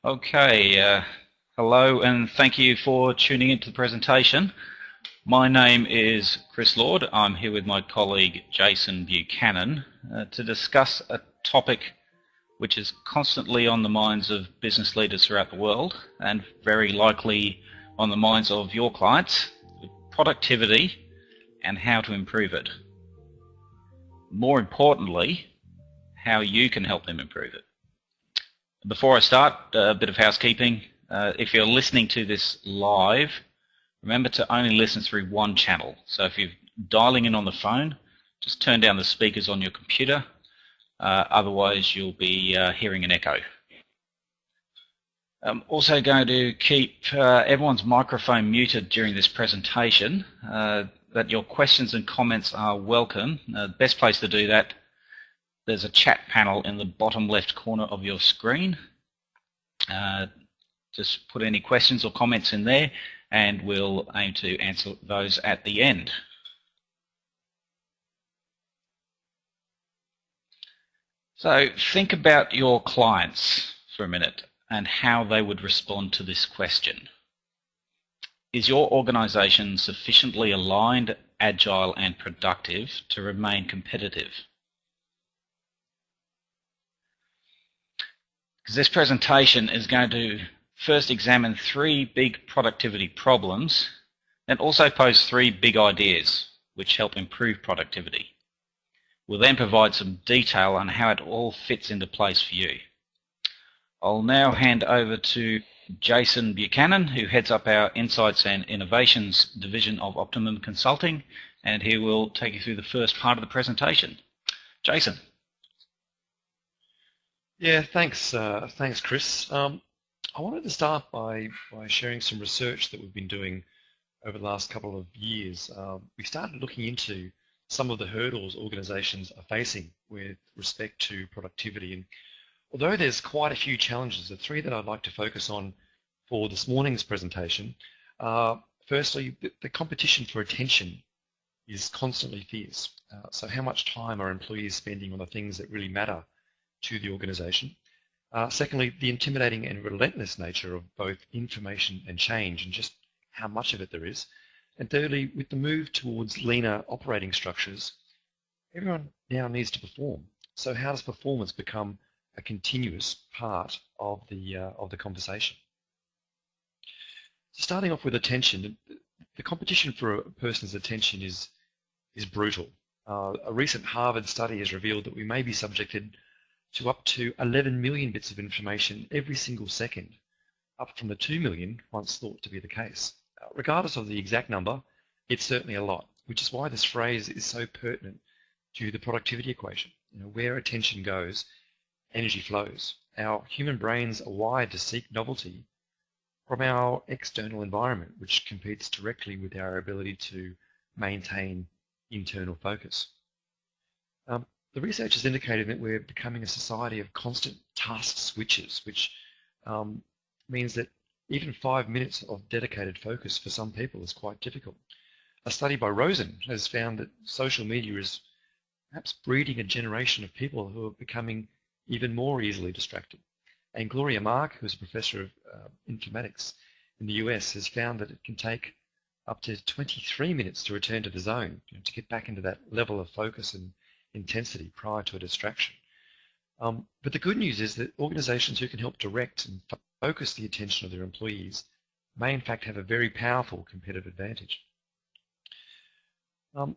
Okay, hello and thank you for tuning into the presentation. My name is Chris Lord. I'm here with my colleague Jason Buchanan to discuss a topic which is constantly on the minds of business leaders throughout the world and very likely on the minds of your clients: productivity and how to improve it. More importantly, how you can help them improve it. Before I start, a bit of housekeeping. If you're listening to this live, remember to only listen through one channel. So if you're dialing in on the phone, just turn down the speakers on your computer. Otherwise, you'll be hearing an echo. I'm also going to keep everyone's microphone muted during this presentation. That your questions and comments are welcome. The best place to do that, there's a chat panel in the bottom left corner of your screen. Just put any questions or comments in there and we'll aim to answer those at the end. So think about your clients for a minute and how they would respond to this question. Is your organisation sufficiently aligned, agile and productive to remain competitive? Because this presentation is going to first examine 3 big productivity problems and also pose 3 big ideas which help improve productivity. We'll then provide some detail on how it all fits into place for you. I'll now hand over to Jason Buchanan, who heads up our Insights and Innovations division of Optimum Consulting, and he will take you through the first part of the presentation. Jason. Yeah, thanks, Chris. I wanted to start by sharing some research that we've been doing over the last couple of years. We started looking into some of the hurdles organisations are facing with respect to productivity. And although there's quite a few challenges, the 3 that I'd like to focus on for this morning's presentation are, firstly, the competition for attention is constantly fierce. So how much time are employees spending on the things that really matter to the organisation? Secondly, the intimidating and relentless nature of both information and change and just how much of it there is. And thirdly, with the move towards leaner operating structures, everyone now needs to perform. So how does performance become a continuous part of the conversation? So starting off with attention, the competition for a person's attention is brutal. A recent Harvard study has revealed that we may be subjected to up to 11 million bits of information every single second, up from the 2 million once thought to be the case. Regardless of the exact number, it's certainly a lot, which is why this phrase is so pertinent to the productivity equation. Where attention goes, energy flows. Our human brains are wired to seek novelty from our external environment, which competes directly with our ability to maintain internal focus. The research has indicated that we're becoming a society of constant task switches, which means that even 5 minutes of dedicated focus for some people is quite difficult. A study by Rosen has found that social media is perhaps breeding a generation of people who are becoming even more easily distracted. And Gloria Mark, who's a professor of informatics in the US, has found that it can take up to 23 minutes to return to the zone, to get back into that level of focus and intensity prior to a distraction. But the good news is that organizations who can help direct and focus the attention of their employees may in fact have a very powerful competitive advantage. The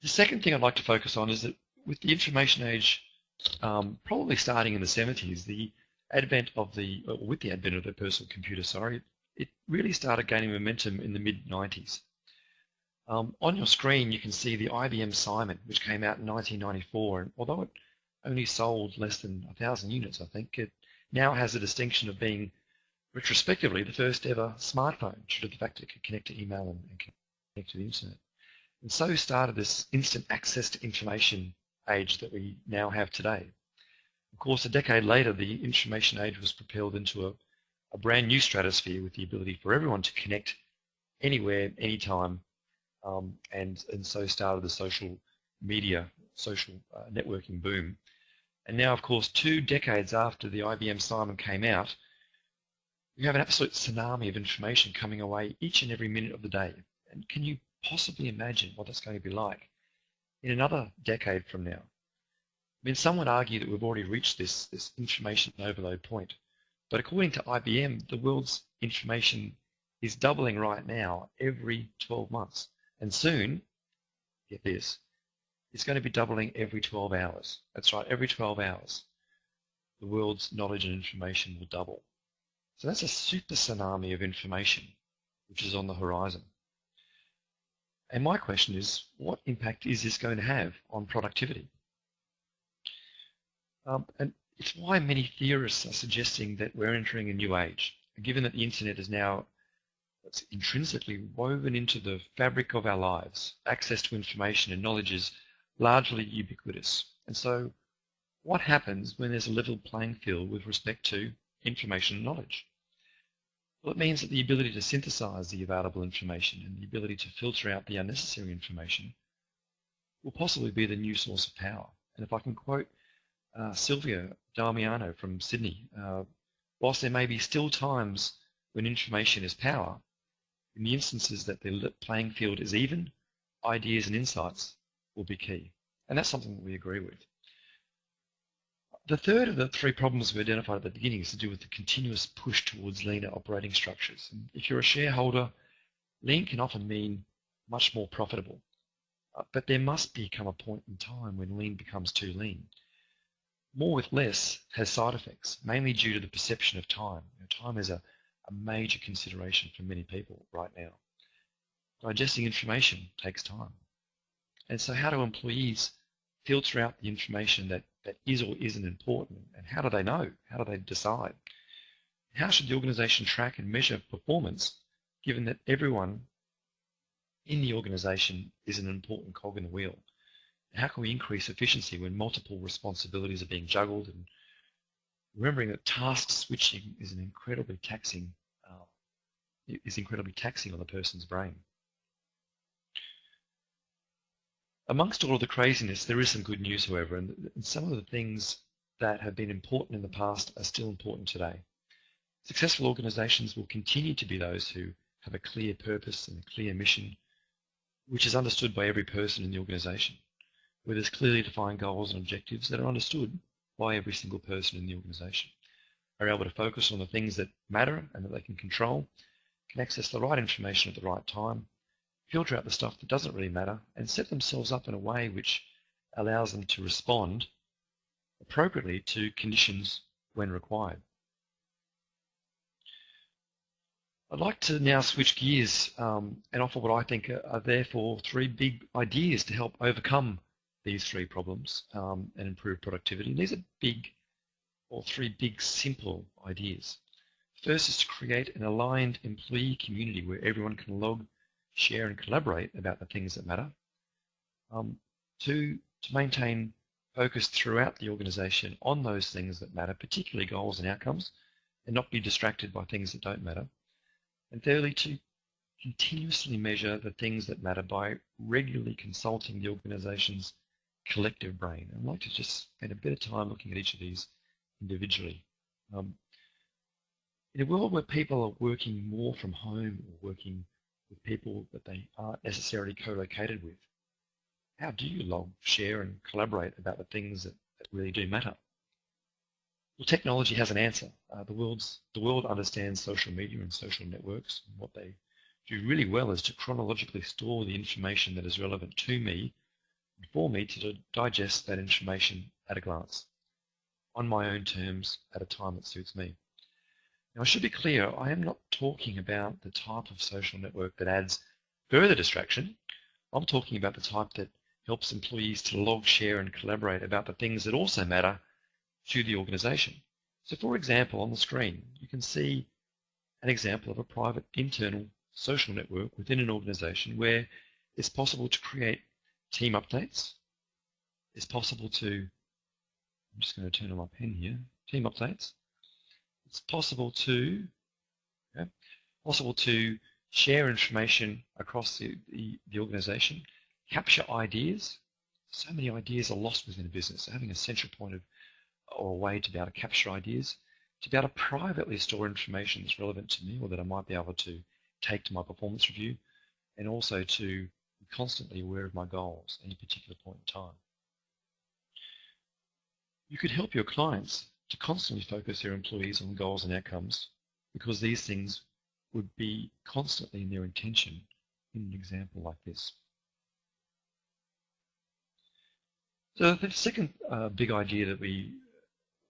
second thing I'd like to focus on is that with the information age probably starting in the 70s, with the advent of the personal computer, it really started gaining momentum in the mid-90s. On your screen you can see the IBM Simon, which came out in 1994, and although it only sold less than 1,000 units, I think, it now has the distinction of being retrospectively the first ever smartphone, due to the fact it could connect to email and connect to the internet. And so started this instant access to information age that we now have today. Of course, a decade later, the information age was propelled into a brand new stratosphere with the ability for everyone to connect anywhere, anytime, and so started the social media, social networking boom. And now, of course, 2 decades after the IBM Simon came out, we have an absolute tsunami of information coming away each and every minute of the day. And can you possibly imagine what that's going to be like in another decade from now? I mean, some would argue that we've already reached this information overload point. But according to IBM, the world's information is doubling right now every 12 months. And soon, get this, it's going to be doubling every 12 hours. That's right, every 12 hours, the world's knowledge and information will double. So that's a super tsunami of information which is on the horizon. And my question is, what impact is this going to have on productivity? And it's why many theorists are suggesting that we're entering a new age, given that the internet is now intrinsically woven into the fabric of our lives. Access to information and knowledge is largely ubiquitous. And so what happens when there's a level playing field with respect to information and knowledge? Well, it means that the ability to synthesize the available information and the ability to filter out the unnecessary information will possibly be the new source of power. And if I can quote Sylvia Damiano from Sydney, whilst there may be still times when information is power, in the instances that the playing field is even, ideas and insights will be key. And that's something that we agree with. The third of the 3 problems we identified at the beginning is to do with the continuous push towards leaner operating structures. And if you're a shareholder, lean can often mean much more profitable. But there must become a point in time when lean becomes too lean. More with less has side effects, mainly due to the perception of time. Time is a major consideration for many people right now. Digesting information takes time. And so how do employees filter out the information that is or isn't important? And how do they know? How do they decide? How should the organization track and measure performance, given that everyone in the organization is an important cog in the wheel? How can we increase efficiency when multiple responsibilities are being juggled, and remembering that task switching is incredibly taxing on the person's brain. Amongst all of the craziness, there is some good news, however, and some of the things that have been important in the past are still important today. Successful organizations will continue to be those who have a clear purpose and a clear mission, which is understood by every person in the organization, where there's clearly defined goals and objectives that are understood by every single person in the organization, are able to focus on the things that matter and that they can control, can access the right information at the right time, filter out the stuff that doesn't really matter, and set themselves up in a way which allows them to respond appropriately to conditions when required. I'd like to now switch gears and offer what I think are therefore 3 big ideas to help overcome these 3 problems and improve productivity. And these are big, or 3 big simple ideas. First is to create an aligned employee community where everyone can log, share and collaborate about the things that matter. 2, to maintain focus throughout the organization on those things that matter, particularly goals and outcomes, and not be distracted by things that don't matter. And thirdly, to continuously measure the things that matter by regularly consulting the organization's collective brain. I'd like to just spend a bit of time looking at each of these individually. In a world where people are working more from home or working with people that they aren't necessarily co-located with, how do you log, share and collaborate about the things that really do matter? Well, technology has an answer. The world understands social media and social networks. And what they do really well is to chronologically store the information that is relevant to me and for me to digest that information at a glance, on my own terms, at a time that suits me. Now, I should be clear, I am not talking about the type of social network that adds further distraction. I'm talking about the type that helps employees to log, share and collaborate about the things that also matter to the organization. So for example, on the screen, you can see an example of a private internal social network within an organization where it's possible to create team updates. It's possible to, I'm just going to turn on my pen here, team updates. It's possible to share information across the organization, capture ideas. So many ideas are lost within a business. So having a central point of or a way to be able to capture ideas, to be able to privately store information that's relevant to me or that I might be able to take to my performance review, and also to be constantly aware of my goals at any particular point in time. You could help your clients to constantly focus their employees on goals and outcomes, because these things would be constantly in their intention in an example like this. So the second big idea that we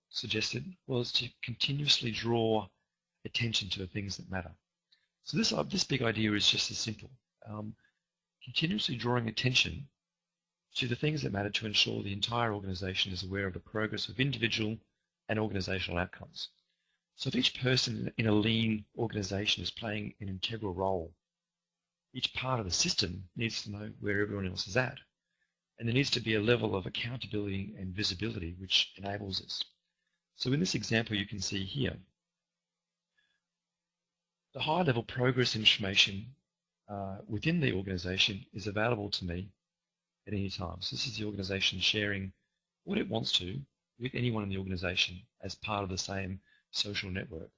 suggested was to continuously draw attention to the things that matter. So this big idea is just as simple. Continuously drawing attention to the things that matter to ensure the entire organisation is aware of the progress of individual and organisational outcomes. So if each person in a lean organisation is playing an integral role, each part of the system needs to know where everyone else is at. And there needs to be a level of accountability and visibility which enables this. So in this example you can see here, the high-level progress information within the organisation is available to me at any time. So this is the organisation sharing what it wants to with anyone in the organisation as part of the same social network,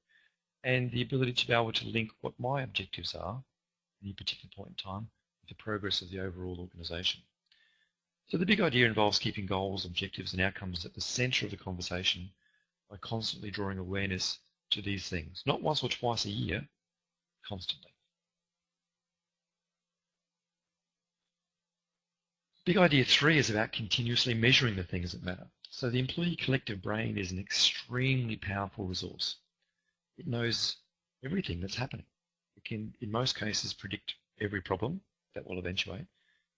and the ability to be able to link what my objectives are at any particular point in time with the progress of the overall organisation. So the big idea involves keeping goals, objectives and outcomes at the centre of the conversation by constantly drawing awareness to these things, not once or twice a year, constantly. Big idea 3 is about continuously measuring the things that matter. So the employee collective brain is an extremely powerful resource. It knows everything that's happening. It can, in most cases, predict every problem that will eventuate.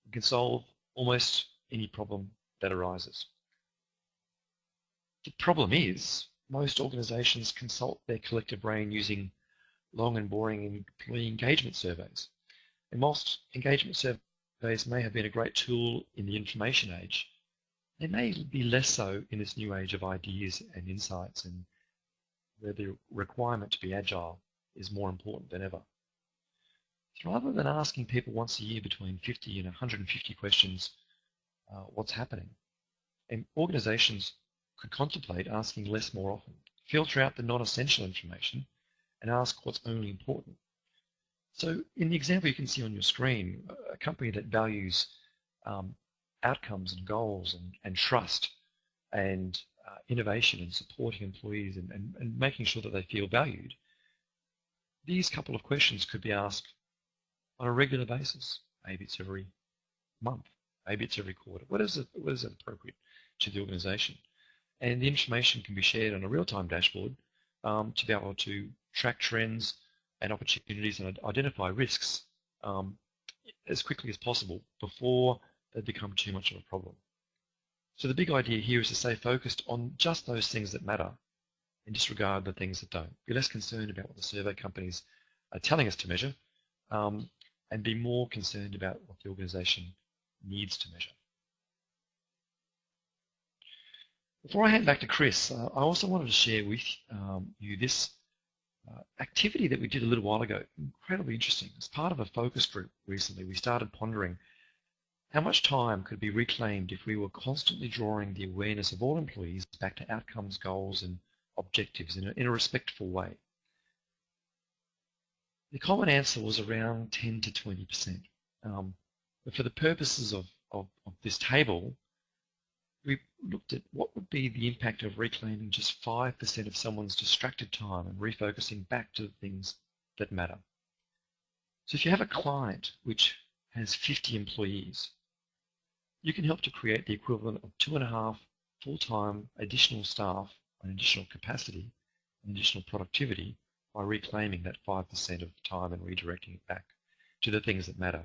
It can solve almost any problem that arises. The problem is, most organisations consult their collective brain using long and boring employee engagement surveys. And whilst engagement surveys may have been a great tool in the information age, they may be less so in this new age of ideas and insights, and where the requirement to be agile is more important than ever. So rather than asking people once a year between 50 and 150 questions what's happening, and organisations could contemplate asking less more often, filter out the non-essential information and ask what's only important. So in the example you can see on your screen, a company that values outcomes and goals and trust and innovation and supporting employees and making sure that they feel valued, these couple of questions could be asked on a regular basis. Maybe it's every month, maybe it's every quarter. What is appropriate to the organisation? And the information can be shared on a real-time dashboard to be able to track trends and opportunities and identify risks as quickly as possible before they become too much of a problem. So the big idea here is to stay focused on just those things that matter and disregard the things that don't. Be less concerned about what the survey companies are telling us to measure and be more concerned about what the organisation needs to measure. Before I hand back to Chris, I also wanted to share with you this activity that we did a little while ago. Incredibly interesting. As part of a focus group recently, we started pondering how much time could be reclaimed if we were constantly drawing the awareness of all employees back to outcomes, goals and objectives in a respectful way. The common answer was around 10 to 20%. But for the purposes of this table, we looked at what would be the impact of reclaiming just 5% of someone's distracted time and refocusing back to the things that matter. So if you have a client which has 50 employees, you can help to create the equivalent of 2.5 full-time additional staff and additional capacity and additional productivity by reclaiming that 5% of time and redirecting it back to the things that matter.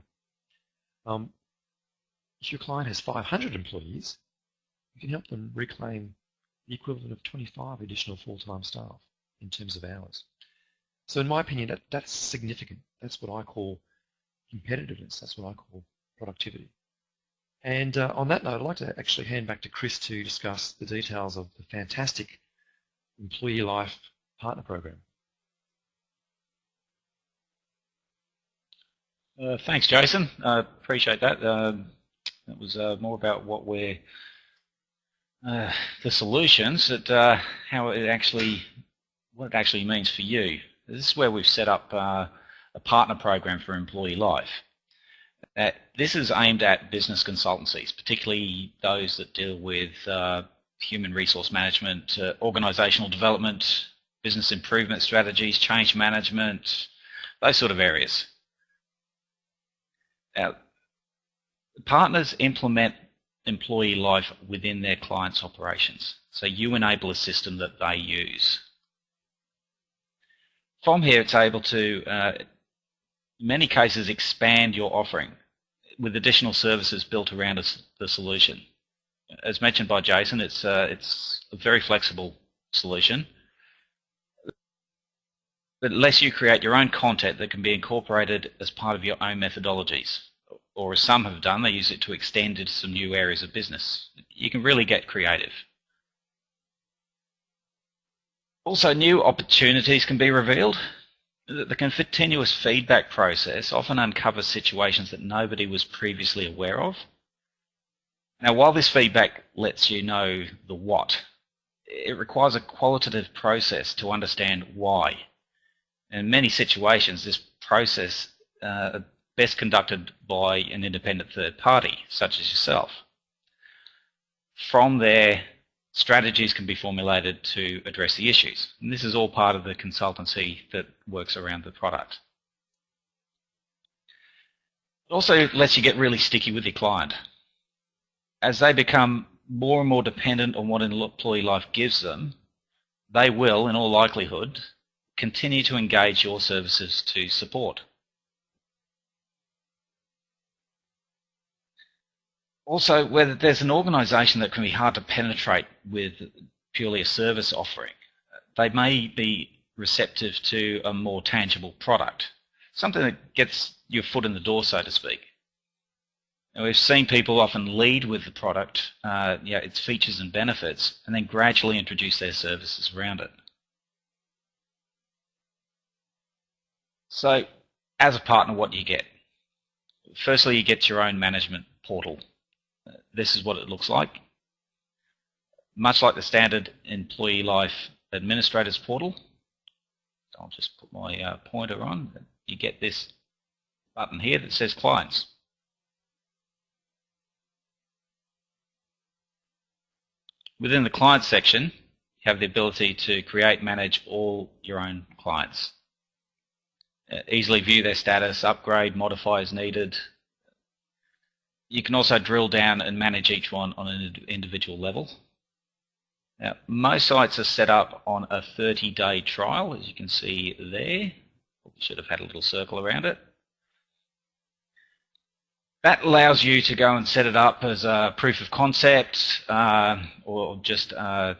If your client has 500 employees, you can help them reclaim the equivalent of 25 additional full-time staff in terms of hours. So in my opinion, that's significant. That's what I call competitiveness. That's what I call productivity. And on that note, I'd like to actually hand back to Chris to discuss the details of the fantastic Employee Life Partner Program. Thanks, Jason. Appreciate that. That was more about what we're the solutions, that what it actually means for you. This is where we've set up a partner program for employee life. This is aimed at business consultancies, particularly those that deal with human resource management, organisational development, business improvement strategies, change management, those sort of areas. Partners implement employee life within their clients' operations. So you enable a system that they use. From here, it's able to, in many cases, expand your offering with additional services built around the solution. As mentioned by Jason, it's a very flexible solution. It lets you create your own content that can be incorporated as part of your own methodologies. Or as some have done, they use it to extend into some new areas of business. You can really get creative. Also, new opportunities can be revealed. The continuous feedback process often uncovers situations that nobody was previously aware of. Now, while this feedback lets you know the what, it requires a qualitative process to understand why. In many situations, this process best conducted by an independent third party, such as yourself. From there, strategies can be formulated to address the issues. And this is all part of the consultancy that works around the product. It also lets you get really sticky with your client. As they become more and more dependent on what employee life gives them, they will, in all likelihood, continue to engage your services to support. Also, whether there's an organisation that can be hard to penetrate with purely a service offering, they may be receptive to a more tangible product, something that gets your foot in the door, so to speak. And we've seen people often lead with the product, its features and benefits, and then gradually introduce their services around it. So, as a partner, what do you get? Firstly, you get your own management portal. This is what it looks like. Much like the standard employee life administrators portal, I'll just put my pointer on. You get this button here that says clients. Within the clients section, you have the ability to create, manage all your own clients. Easily view their status, upgrade, modify as needed. You can also drill down and manage each one on an individual level. Now, most sites are set up on a 30-day trial, as you can see there. We should have had a little circle around it. That allows you to go and set it up as a proof of concept or just a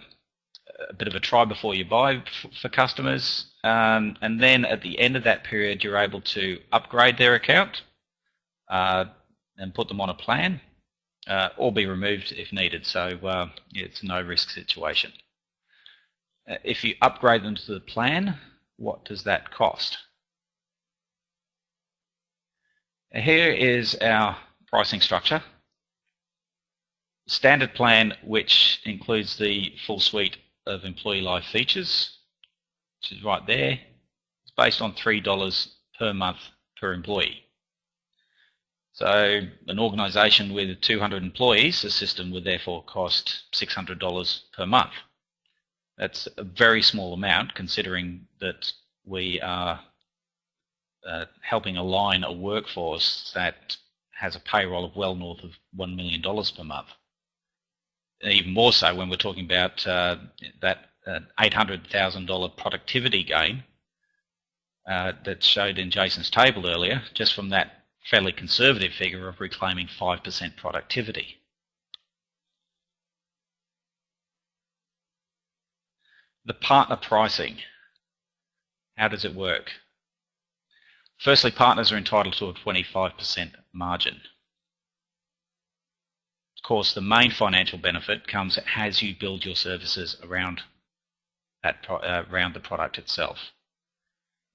bit of a try before you buy for customers. And then at the end of that period, you're able to upgrade their account and put them on a plan, or be removed if needed. So it's a no-risk situation. If you upgrade them to the plan, what does that cost? Here is our pricing structure. Standard plan, which includes the full suite of employee life features, which is right there. It's based on $3 per month per employee. So an organisation with 200 employees, the system would therefore cost $600 per month. That's a very small amount, considering that we are helping align a workforce that has a payroll of well north of $1 million per month. Even more so when we're talking about that $800,000 productivity gain that showed in Jason's table earlier, just from that fairly conservative figure of reclaiming 5% productivity. The partner pricing. How does it work? Firstly, partners are entitled to a 25% margin. Of course, the main financial benefit comes as you build your services around the product itself.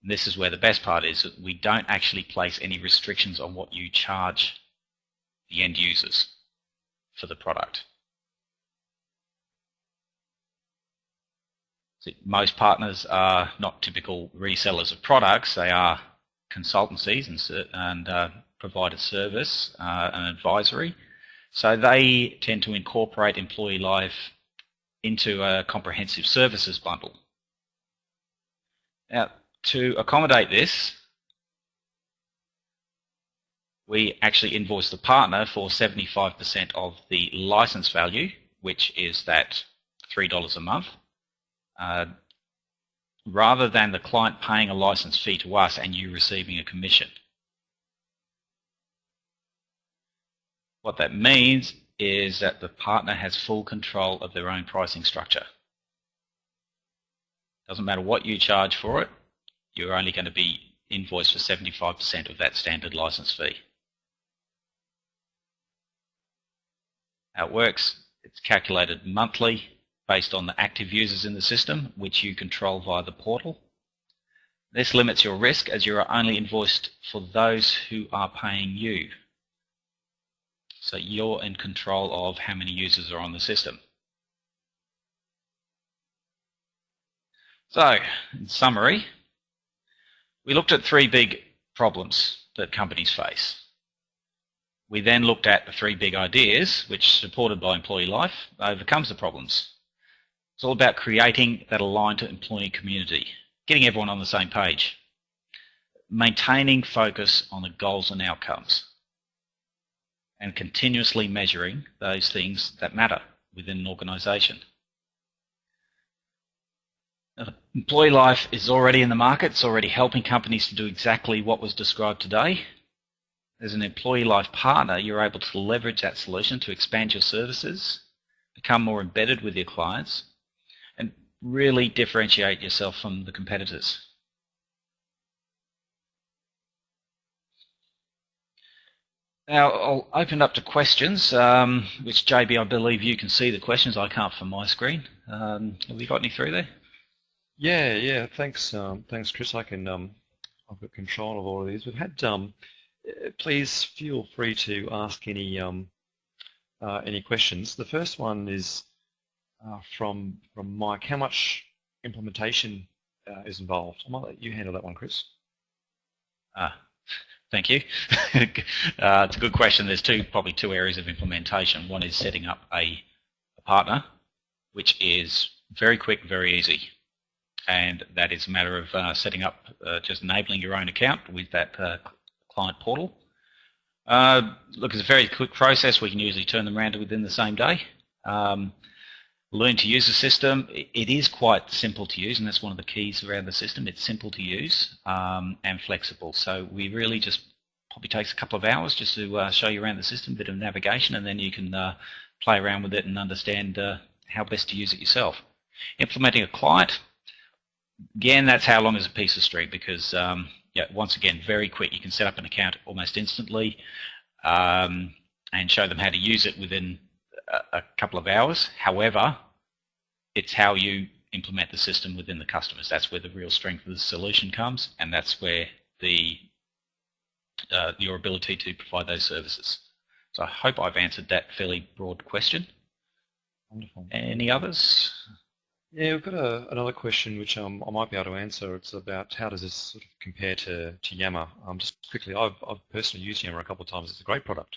And this is where the best part is, that we don't actually place any restrictions on what you charge the end users for the product. Most partners are not typical resellers of products. They are consultancies and provide a service and advisory. So they tend to incorporate employee life into a comprehensive services bundle. Now, to accommodate this, we actually invoice the partner for 75% of the license value, which is that $3 a month, rather than the client paying a license fee to us and you receiving a commission. What that means is that the partner has full control of their own pricing structure. Doesn't matter what you charge for it, you're only going to be invoiced for 75% of that standard license fee. How it works, it's calculated monthly based on the active users in the system, which you control via the portal. This limits your risk as you are only invoiced for those who are paying you. So you're in control of how many users are on the system. So, in summary, we looked at 3 big problems that companies face. We then looked at the 3 big ideas, which, supported by employee life, overcomes the problems. It's all about creating that aligned to employee community, getting everyone on the same page, maintaining focus on the goals and outcomes, and continuously measuring those things that matter within an organisation. Employee life is already in the market. It's already helping companies to do exactly what was described today. As an employee life partner, you're able to leverage that solution to expand your services, become more embedded with your clients, and really differentiate yourself from the competitors. Now, I'll open up to questions, which JB, I believe you can see the questions. I can't from my screen. Have you got any through there? Yeah. Thanks, Chris. I've got control of all of these. We've had. Please feel free to ask any questions. The first one is from Mike. How much implementation is involved? I might let you handle that one, Chris. Thank you. It's a good question. There's probably two areas of implementation. One is setting up a partner, which is very quick, very easy. And that is a matter of setting up, just enabling your own account with that client portal. Look, it's a very quick process. We can usually turn them around within the same day. Learn to use the system. It is quite simple to use, and that's one of the keys around the system. It's simple to use and flexible. So we really just probably takes a couple of hours just to show you around the system, a bit of navigation, and then you can play around with it and understand how best to use it yourself. Implementing a client, again, that's how long is a piece of string, because once again, very quick. You can set up an account almost instantly and show them how to use it within a couple of hours. However, it's how you implement the system within the customers. That's where the real strength of the solution comes, and that's where your ability to provide those services. So I hope I've answered that fairly broad question. Wonderful. Any others? Yeah, we've got another question which I might be able to answer. It's about how does this sort of compare to Yammer. Just quickly, I've personally used Yammer a couple of times. It's a great product,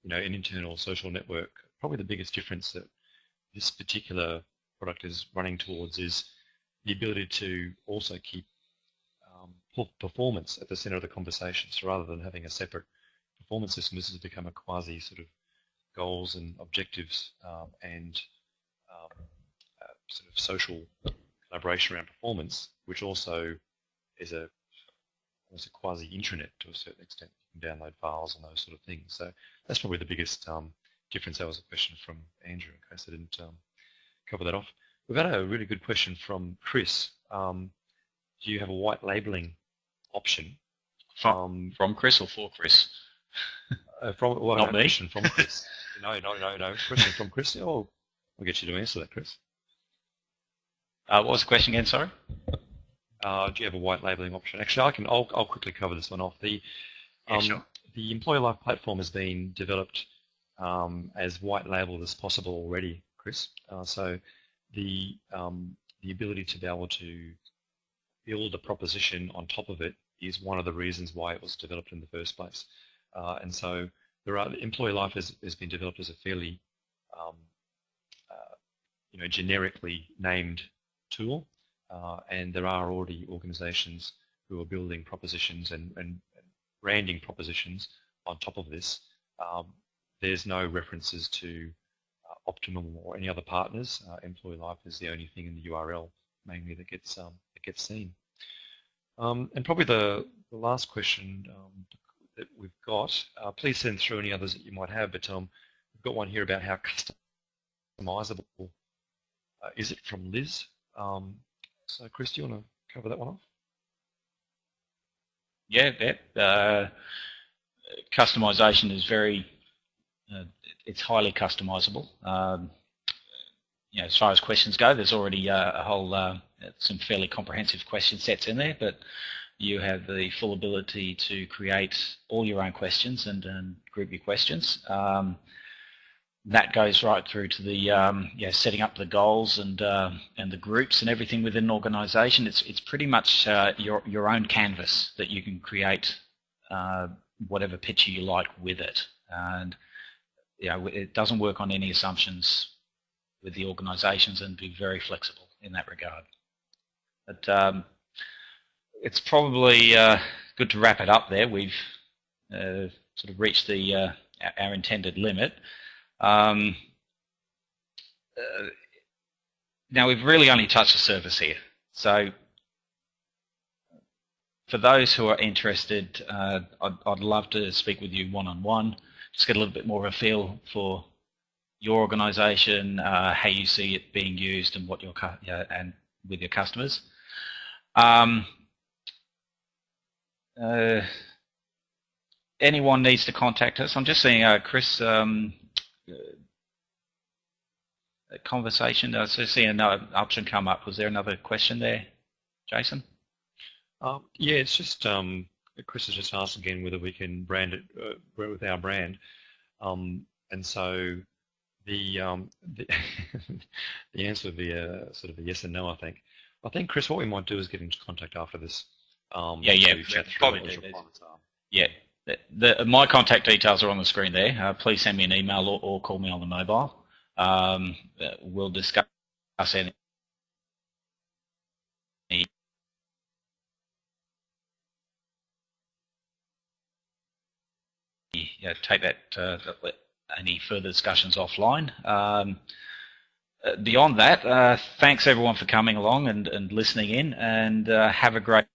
an internal social network. Probably the biggest difference that this particular product is running towards is the ability to also keep performance at the center of the conversation. So rather than having a separate performance system, this has become a quasi sort of goals and objectives and sort of social collaboration around performance, which also is almost a quasi intranet to a certain extent. You can download files and those sort of things. So that's probably the biggest difference. That was a question from Andrew, in case I didn't cover that off. We've had a really good question from Chris. Do you have a white labeling option? From Chris or for Chris? Not me. Question from Chris. No. Question from Chris. Oh, I'll get you to answer that, Chris. What was the question again? Sorry. Do you have a white labeling option? Actually, I'll quickly cover this one off. Sure. The Employee Life platform has been developed as white labeled as possible already, Chris. So the the ability to be able to build a proposition on top of it is one of the reasons why it was developed in the first place. And so employee life has been developed as a fairly generically named tool, and there are already organisations who are building propositions and branding propositions on top of this. There's no references to Optimum or any other partners. Employee life is the only thing in the URL mainly that gets seen. And probably the last question that we've got, please send through any others that you might have, but we've got one here about how customizable is it, from Liz. So Chris, do you want to cover that one off? Yeah, customization is it's highly customizable. As far as questions go, there's already a whole some fairly comprehensive question sets in there, but you have the full ability to create all your own questions and group your questions. That goes right through to the setting up the goals and the groups and everything within an organisation. It's pretty much your own canvas that you can create whatever picture you like with it, and it doesn't work on any assumptions with the organisations and be very flexible in that regard. But it's probably good to wrap it up there. We've sort of reached our intended limit. Now we've really only touched the surface here. So for those who are interested, I'd love to speak with you one-on-one, just get a little bit more of a feel for your organisation, how you see it being used, and what and with your customers. Anyone needs to contact us. I'm just seeing Chris. Conversation. So seeing another option come up. Was there another question there, Jason? Yeah, it's just Chris has just asked again whether we can brand it with our brand, and so the the answer would be sort of a yes and no. I think Chris, what we might do is get into contact after this. Chat probably do. Yeah. My contact details are on the screen there. Please send me an email or call me on the mobile. We'll discuss any take that any further discussions offline. Beyond that, thanks everyone for coming along and listening in, and have a great